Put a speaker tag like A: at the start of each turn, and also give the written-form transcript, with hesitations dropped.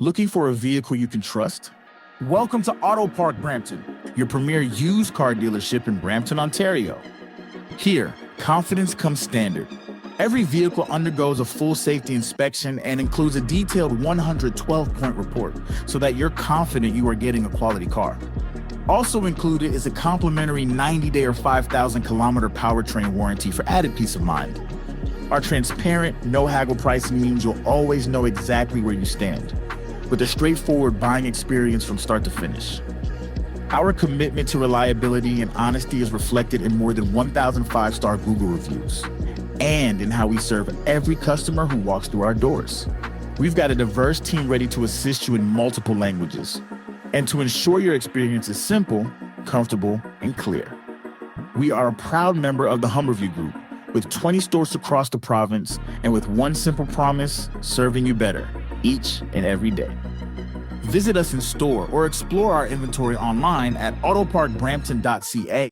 A: Looking for a vehicle you can trust? Welcome to Auto Park Brampton, your premier used car dealership in Brampton, Ontario. Here, confidence comes standard. Every vehicle undergoes a full safety inspection and includes a detailed 112-point report so that you're confident you are getting a quality car. Also included is a complimentary 90-day or 5,000-kilometer powertrain warranty for added peace of mind. Our transparent, no-haggle pricing means you'll always know exactly where you stand, with a straightforward buying experience from start to finish. Our commitment to reliability and honesty is reflected in more than 1,000 five-star Google reviews, and in how we serve every customer who walks through our doors. We've got a diverse team ready to assist you in multiple languages, and to ensure your experience is simple, comfortable, and clear. We are a proud member of the Humberview Group, with 20 stores across the province, and with one simple promise, serving you better each and every day. Visit us in store or explore our inventory online at autoparkbrampton.ca.